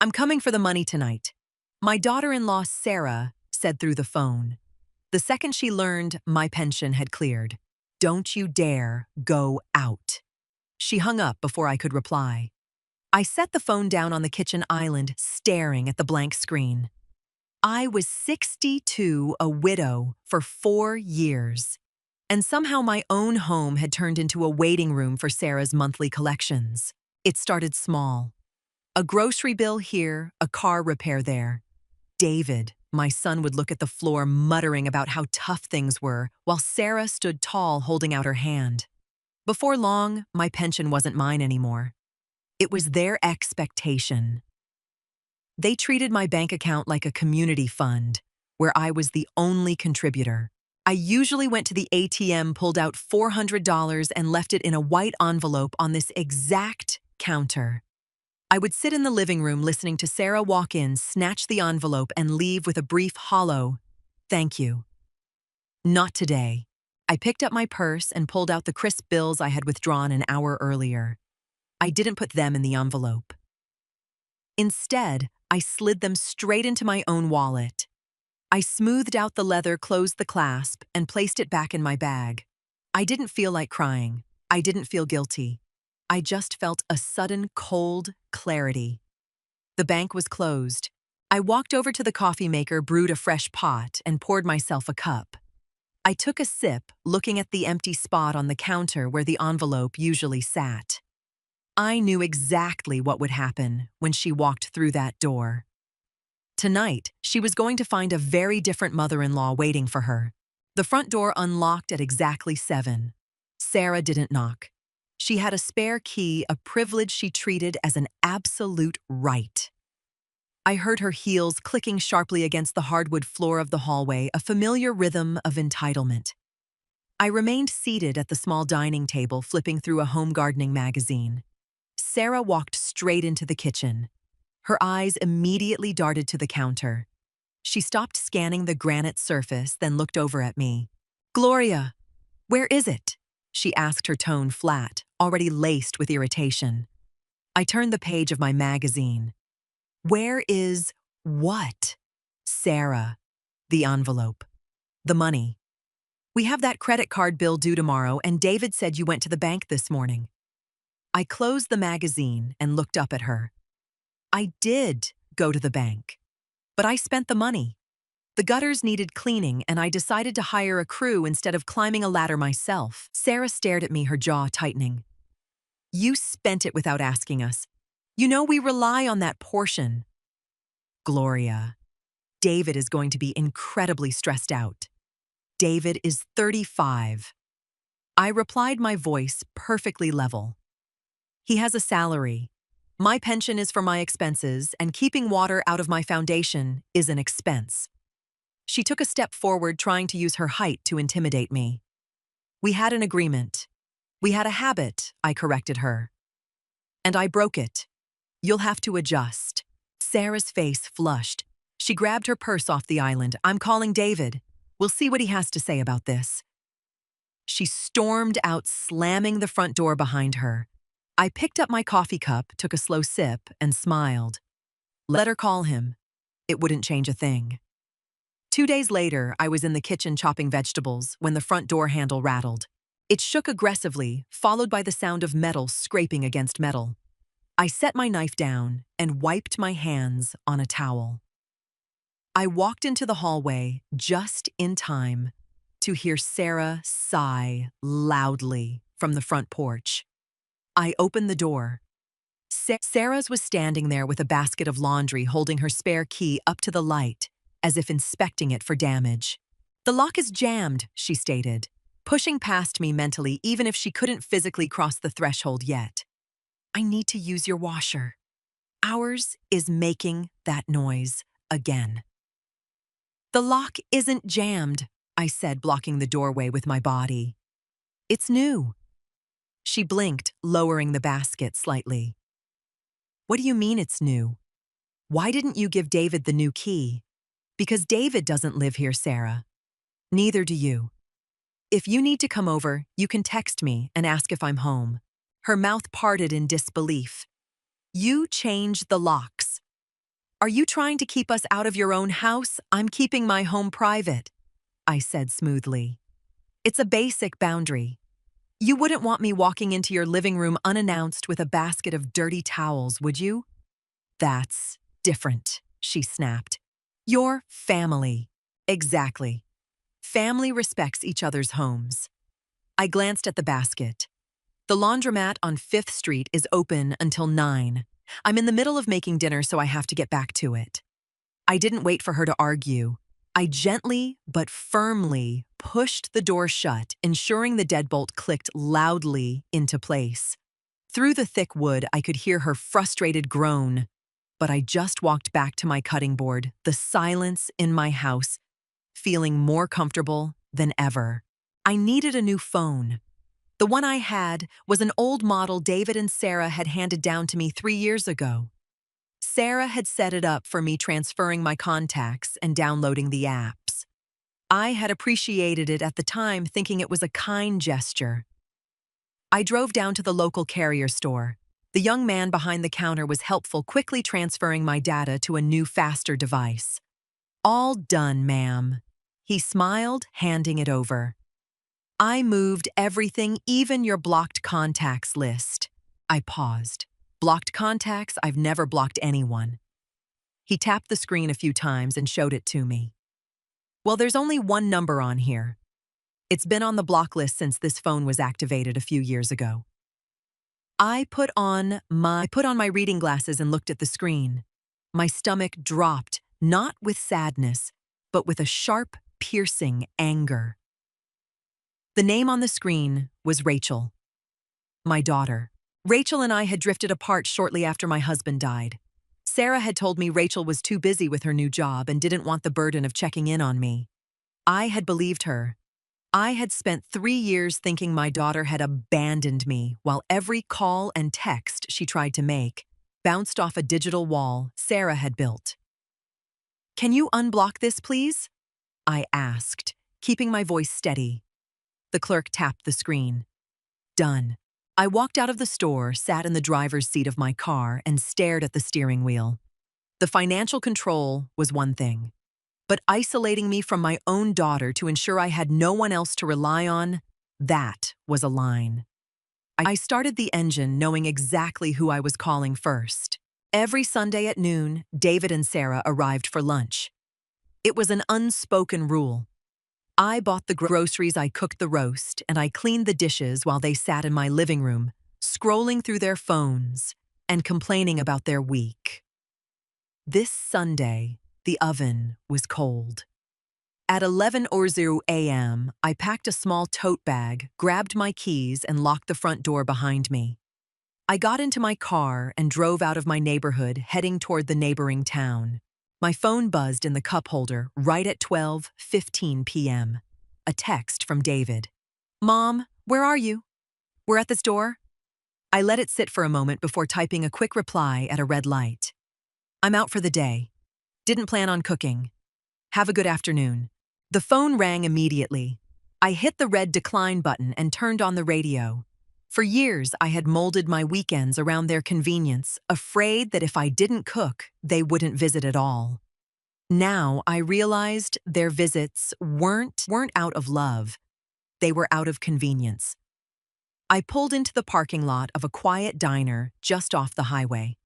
I'm coming for the money tonight. My daughter-in-law, Sarah, said through the phone. The second she learned my pension had cleared. Don't you dare go out. She hung up before I could reply. I set the phone down on the kitchen island, staring at the blank screen. I was 62, a widow, for 4 years. And somehow my own home had turned into a waiting room for Sarah's monthly collections. It started small. A grocery bill here, a car repair there. David, my son, would look at the floor muttering about how tough things were, while Sarah stood tall holding out her hand. Before long, my pension wasn't mine anymore. It was their expectation. They treated my bank account like a community fund, where I was the only contributor. I usually went to the ATM, pulled out $400, and left it in a white envelope on this exact counter. I would sit in the living room listening to Sarah walk in, snatch the envelope, and leave with a brief hollow, "Thank you." Not today. I picked up my purse and pulled out the crisp bills I had withdrawn an hour earlier. I didn't put them in the envelope. Instead, I slid them straight into my own wallet. I smoothed out the leather, closed the clasp, and placed it back in my bag. I didn't feel like crying. I didn't feel guilty. I just felt a sudden cold clarity. The bank was closed. I walked over to the coffee maker, brewed a fresh pot, and poured myself a cup. I took a sip, looking at the empty spot on the counter where the envelope usually sat. I knew exactly what would happen when she walked through that door. Tonight, she was going to find a very different mother-in-law waiting for her. The front door unlocked at exactly 7. Sarah didn't knock. She had a spare key, a privilege she treated as an absolute right. I heard her heels clicking sharply against the hardwood floor of the hallway, a familiar rhythm of entitlement. I remained seated at the small dining table, flipping through a home gardening magazine. Sarah walked straight into the kitchen. Her eyes immediately darted to the counter. She stopped scanning the granite surface, then looked over at me. "Gloria, where is it?" she asked, her tone flat, already laced with irritation. I turned the page of my magazine. "Where is what?" "Sarah." "The envelope." "The money." "We have that credit card bill due tomorrow, and David said you went to the bank this morning." I closed the magazine and looked up at her. "I did go to the bank, but I spent the money. The gutters needed cleaning, and I decided to hire a crew instead of climbing a ladder myself." Sarah stared at me, her jaw tightening. "You spent it without asking us. You know we rely on that portion." "Gloria, David is going to be incredibly stressed out. David is 35. I replied, my voice perfectly level. "He has a salary. My pension is for my expenses, and keeping water out of my foundation is an expense." She took a step forward, trying to use her height to intimidate me. "We had an agreement. We had a habit," I corrected her. "And I broke it. You'll have to adjust." Sarah's face flushed. She grabbed her purse off the island. "I'm calling David. We'll see what he has to say about this." She stormed out, slamming the front door behind her. I picked up my coffee cup, took a slow sip, and smiled. Let her call him. It wouldn't change a thing. 2 days later, I was in the kitchen chopping vegetables when the front door handle rattled. It shook aggressively, followed by the sound of metal scraping against metal. I set my knife down and wiped my hands on a towel. I walked into the hallway just in time to hear Sarah sigh loudly from the front porch. I opened the door. Sarah's was standing there with a basket of laundry, holding her spare key up to the light, as if inspecting it for damage. "The lock is jammed," she stated, pushing past me mentally, even if she couldn't physically cross the threshold yet. "I need to use your washer. Ours is making that noise again." "The lock isn't jammed," I said, blocking the doorway with my body. "It's new." She blinked, lowering the basket slightly. "What do you mean it's new? Why didn't you give David the new key?" "Because David doesn't live here, Sarah. Neither do you. If you need to come over, you can text me and ask if I'm home." Her mouth parted in disbelief. "You changed the locks. Are you trying to keep us out of your own house? I'm keeping my home private, I said smoothly. It's a basic boundary. You wouldn't want me walking into your living room unannounced with a basket of dirty towels, would you? That's different, she snapped. Your family. Exactly. Family respects each other's homes. I glanced at the basket. The laundromat on 5th Street is open until 9. I'm in the middle of making dinner, so I have to get back to it. I didn't wait for her to argue. I gently but firmly pushed the door shut, ensuring the deadbolt clicked loudly into place. Through the thick wood, I could hear her frustrated groan. But I just walked back to my cutting board, the silence in my house, feeling more comfortable than ever. I needed a new phone. The one I had was an old model David and Sarah had handed down to me 3 years ago. Sarah had set it up for me transferring my contacts and downloading the apps. I had appreciated it at the time, thinking it was a kind gesture. I drove down to the local carrier store. The young man behind the counter was helpful, quickly transferring my data to a new, faster device. All done, ma'am. He smiled, handing it over. I moved everything, even your blocked contacts list. I paused. Blocked contacts? I've never blocked anyone. He tapped the screen a few times and showed it to me. Well, there's only one number on here. It's been on the block list since this phone was activated a few years ago. I put on my reading glasses and looked at the screen. My stomach dropped, not with sadness, but with a sharp, piercing anger. The name on the screen was Rachel, my daughter. Rachel and I had drifted apart shortly after my husband died. Sarah had told me Rachel was too busy with her new job and didn't want the burden of checking in on me. I had believed her. I had spent 3 years thinking my daughter had abandoned me, while every call and text she tried to make bounced off a digital wall Sarah had built. "Can you unblock this, please?" I asked, keeping my voice steady. The clerk tapped the screen. Done. I walked out of the store, sat in the driver's seat of my car, and stared at the steering wheel. The financial control was one thing, but isolating me from my own daughter to ensure I had no one else to rely on, that was a line. I started the engine knowing exactly who I was calling first. Every Sunday at noon, David and Sarah arrived for lunch. It was an unspoken rule. I bought the groceries, I cooked the roast, and I cleaned the dishes while they sat in my living room, scrolling through their phones and complaining about their week. This Sunday, the oven was cold. At 11:00 a.m., I packed a small tote bag, grabbed my keys, and locked the front door behind me. I got into my car and drove out of my neighborhood, heading toward the neighboring town. My phone buzzed in the cup holder right at 12:15 p.m. A text from David. "Mom, where are you? We're at this door." I let it sit for a moment before typing a quick reply at a red light. "I'm out for the day. Didn't plan on cooking. Have a good afternoon." The phone rang immediately. I hit the red decline button and turned on the radio. For years, I had molded my weekends around their convenience, afraid that if I didn't cook, they wouldn't visit at all. Now, I realized their visits weren't out of love. They were out of convenience. I pulled into the parking lot of a quiet diner just off the highway.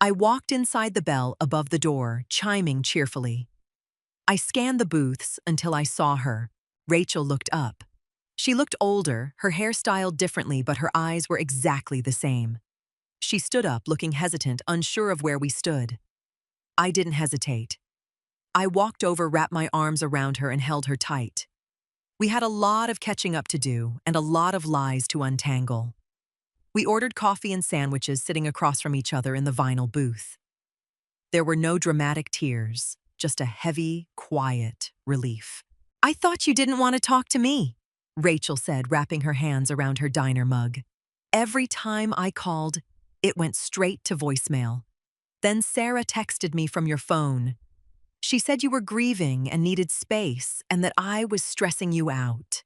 I walked inside the bell above the door, chiming cheerfully. I scanned the booths until I saw her. Rachel looked up. She looked older, her hair styled differently, but her eyes were exactly the same. She stood up, looking hesitant, unsure of where we stood. I didn't hesitate. I walked over, wrapped my arms around her, and held her tight. We had a lot of catching up to do and a lot of lies to untangle. We ordered coffee and sandwiches, sitting across from each other in the vinyl booth. There were no dramatic tears, just a heavy, quiet relief. "I thought you didn't want to talk to me," Rachel said, wrapping her hands around her diner mug. Every time I called, it went straight to voicemail. "Then Sarah texted me from your phone. She said you were grieving and needed space and that I was stressing you out."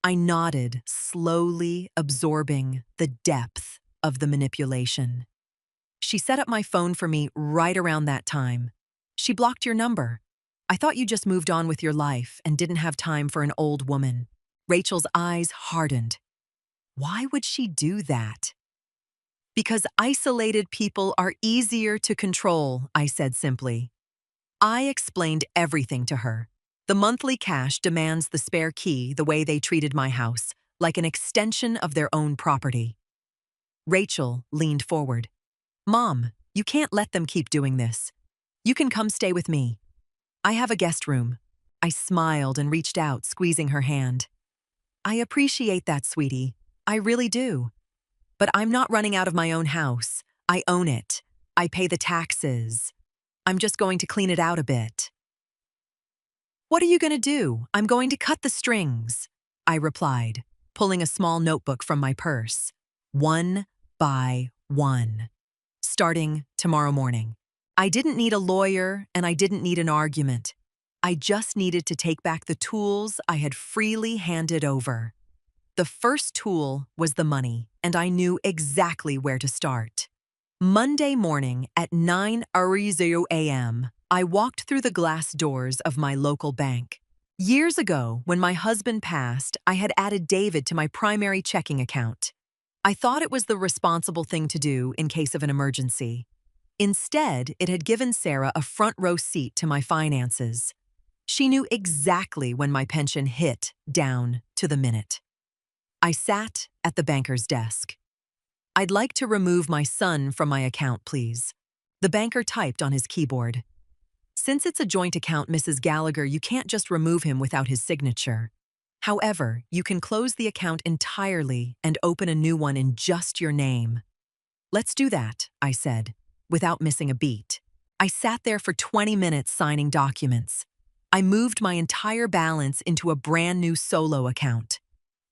I nodded, slowly absorbing the depth of the manipulation. She set up my phone for me right around that time. She blocked your number. I thought you just moved on with your life and didn't have time for an old woman. Rachel's eyes hardened. Why would she do that? Because isolated people are easier to control, I said simply. I explained everything to her. The monthly cash demands the spare key the way they treated my house, like an extension of their own property. Rachel leaned forward. Mom, you can't let them keep doing this. You can come stay with me. I have a guest room. I smiled and reached out, squeezing her hand. I appreciate that, sweetie. I really do. But I'm not running out of my own house. I own it. I pay the taxes. I'm just going to clean it out a bit. What are you going to do? I'm going to cut the strings, I replied, pulling a small notebook from my purse. One by one. Starting tomorrow morning. I didn't need a lawyer and I didn't need an argument. I just needed to take back the tools I had freely handed over. The first tool was the money, and I knew exactly where to start. Monday morning at 9:00 a.m., I walked through the glass doors of my local bank. Years ago, when my husband passed, I had added David to my primary checking account. I thought it was the responsible thing to do in case of an emergency. Instead, it had given Sarah a front-row seat to my finances. She knew exactly when my pension hit, down to the minute. I sat at the banker's desk. I'd like to remove my son from my account, please. The banker typed on his keyboard. Since it's a joint account, Mrs. Gallagher, you can't just remove him without his signature. However, you can close the account entirely and open a new one in just your name. Let's do that, I said, without missing a beat. I sat there for 20 minutes signing documents. I moved my entire balance into a brand new solo account.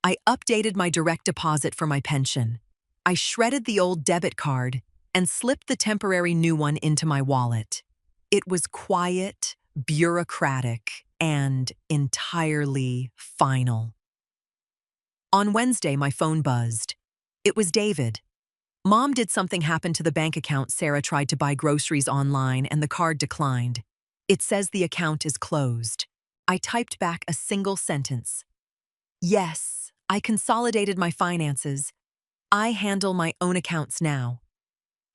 I updated my direct deposit for my pension. I shredded the old debit card and slipped the temporary new one into my wallet. It was quiet, bureaucratic, and entirely final. On Wednesday, my phone buzzed. It was David. Mom, did something happen to the bank account? Sarah tried to buy groceries online and the card declined. It says the account is closed. I typed back a single sentence. Yes, I consolidated my finances. I handle my own accounts now.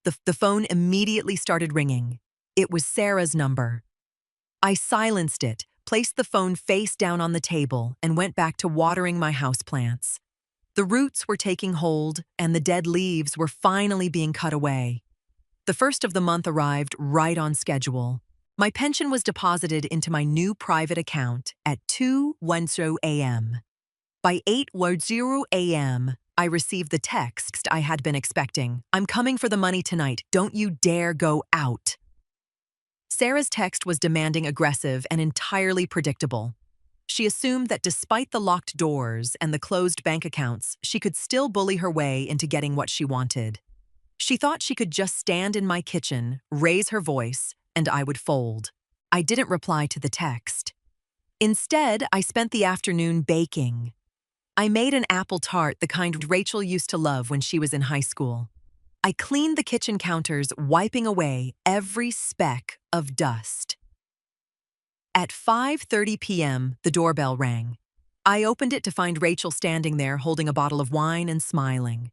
The phone immediately started ringing. It was Sarah's number. I silenced it, placed the phone face down on the table, and went back to watering my houseplants. The roots were taking hold, and the dead leaves were finally being cut away. The first of the month arrived right on schedule. My pension was deposited into my new private account at 2:10 a.m. By 8:10 a.m., I received the text I had been expecting. I'm coming for the money tonight. Don't you dare go out. Sarah's text was demanding, aggressive, and entirely predictable. She assumed that despite the locked doors and the closed bank accounts, she could still bully her way into getting what she wanted. She thought she could just stand in my kitchen, raise her voice, and I would fold. I didn't reply to the text. Instead, I spent the afternoon baking. I made an apple tart, the kind Rachel used to love when she was in high school. I cleaned the kitchen counters, wiping away every speck of dust. At 5:30 p.m., the doorbell rang. I opened it to find Rachel standing there holding a bottle of wine and smiling.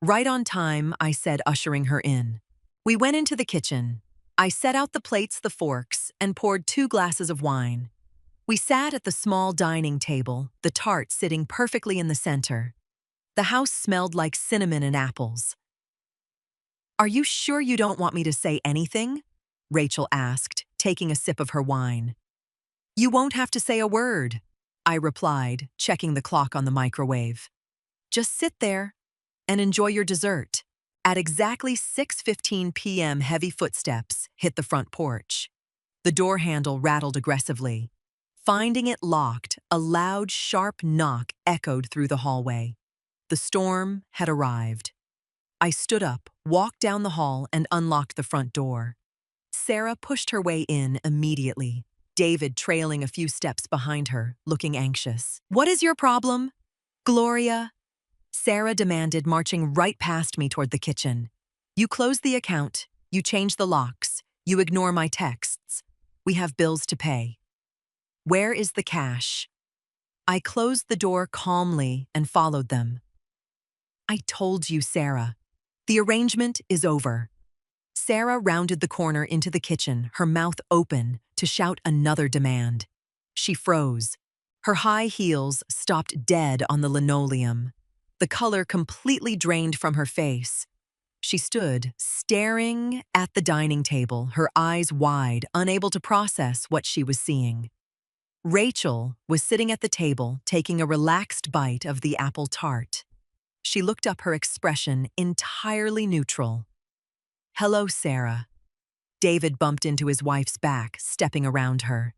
Right on time, I said, ushering her in. We went into the kitchen. I set out the plates, the forks, and poured 2 glasses of wine. We sat at the small dining table, the tart sitting perfectly in the center. The house smelled like cinnamon and apples. Are you sure you don't want me to say anything? Rachel asked, taking a sip of her wine. You won't have to say a word, I replied, checking the clock on the microwave. Just sit there and enjoy your dessert. At exactly 6:15 p.m., heavy footsteps hit the front porch. The door handle rattled aggressively. Finding it locked, a loud, sharp knock echoed through the hallway. The storm had arrived. I stood up, walked down the hall, and unlocked the front door. Sarah pushed her way in immediately, David trailing a few steps behind her, looking anxious. What is your problem? Gloria, Sarah demanded, marching right past me toward the kitchen. You close the account, you change the locks, you ignore my texts. We have bills to pay. Where is the cash? I closed the door calmly and followed them. I told you, Sarah. The arrangement is over. Sarah rounded the corner into the kitchen, her mouth open to shout another demand. She froze. Her high heels stopped dead on the linoleum. The color completely drained from her face. She stood, staring at the dining table, her eyes wide, unable to process what she was seeing. Rachel was sitting at the table, taking a relaxed bite of the apple tart. She looked up, her expression entirely neutral. "Hello, Sarah." David bumped into his wife's back, stepping around her.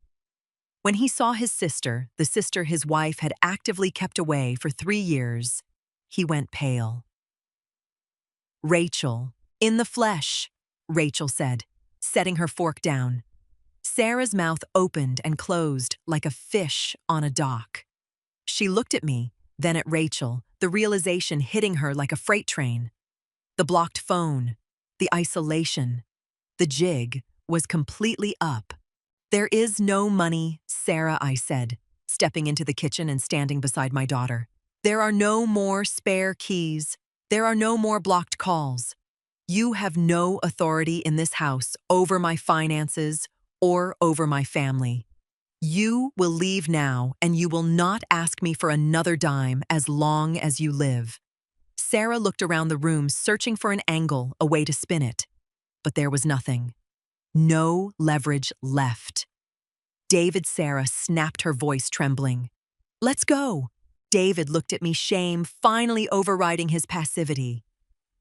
When he saw his sister, the sister his wife had actively kept away for 3 years, he went pale. "Rachel, in the flesh," Rachel said, setting her fork down. Sarah's mouth opened and closed like a fish on a dock. She looked at me, then at Rachel, the realization hitting her like a freight train. The blocked phone, the isolation, the jig was completely up. "There is no money, Sarah," I said, stepping into the kitchen and standing beside my daughter. "There are no more spare keys. There are no more blocked calls. You have no authority in this house over my finances or over my family. You will leave now, and you will not ask me for another dime as long as you live." Sarah looked around the room, searching for an angle, a way to spin it. But there was nothing. No leverage left. "David," Sarah snapped, her voice trembling. "Let's go." David looked at me, shame finally overriding his passivity.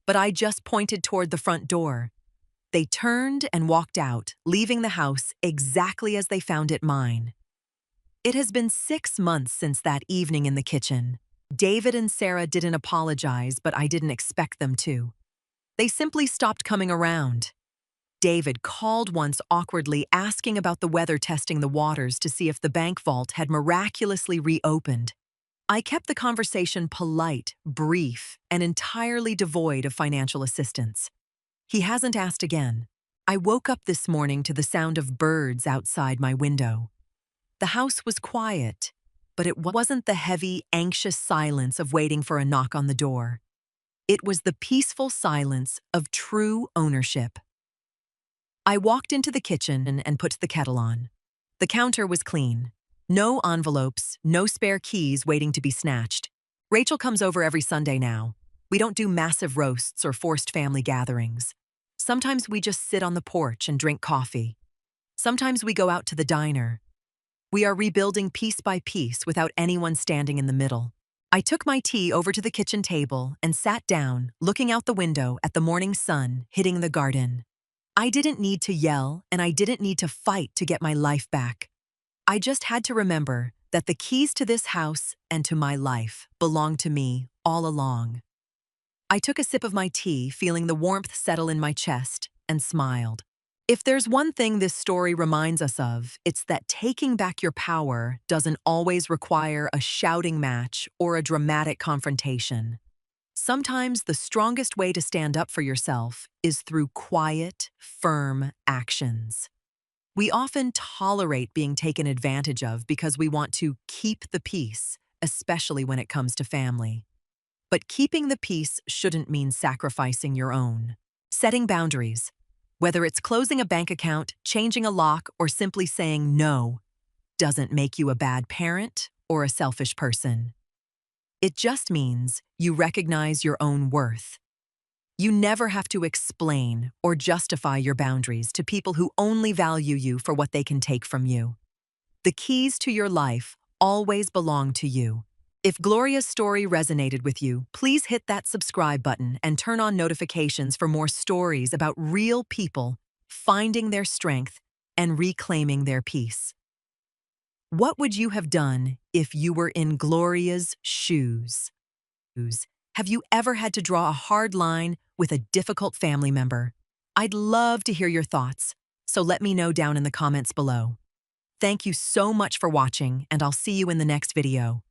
But I just pointed toward the front door. They turned and walked out, leaving the house exactly as they found it, mine. It has been 6 months since that evening in the kitchen. David and Sarah didn't apologize, but I didn't expect them to. They simply stopped coming around. David called once awkwardly, asking about the weather, testing the waters to see if the bank vault had miraculously reopened. I kept the conversation polite, brief, and entirely devoid of financial assistance. He hasn't asked again. I woke up this morning to the sound of birds outside my window. The house was quiet, but it wasn't the heavy, anxious silence of waiting for a knock on the door. It was the peaceful silence of true ownership. I walked into the kitchen and put the kettle on. The counter was clean. No envelopes, no spare keys waiting to be snatched. Rachel comes over every Sunday now. We don't do massive roasts or forced family gatherings. Sometimes we just sit on the porch and drink coffee. Sometimes we go out to the diner. We are rebuilding piece by piece without anyone standing in the middle. I took my tea over to the kitchen table and sat down, looking out the window at the morning sun hitting the garden. I didn't need to yell, and I didn't need to fight to get my life back. I just had to remember that the keys to this house and to my life belonged to me all along. I took a sip of my tea, feeling the warmth settle in my chest, and smiled. If there's one thing this story reminds us of, it's that taking back your power doesn't always require a shouting match or a dramatic confrontation. Sometimes the strongest way to stand up for yourself is through quiet, firm actions. We often tolerate being taken advantage of because we want to keep the peace, especially when it comes to family. But keeping the peace shouldn't mean sacrificing your own. Setting boundaries, whether it's closing a bank account, changing a lock, or simply saying no, doesn't make you a bad parent or a selfish person. It just means you recognize your own worth. You never have to explain or justify your boundaries to people who only value you for what they can take from you. The keys to your life always belong to you. If Gloria's story resonated with you, please hit that subscribe button and turn on notifications for more stories about real people finding their strength and reclaiming their peace. What would you have done if you were in Gloria's shoes? Have you ever had to draw a hard line with a difficult family member? I'd love to hear your thoughts, so let me know down in the comments below. Thank you so much for watching, and I'll see you in the next video.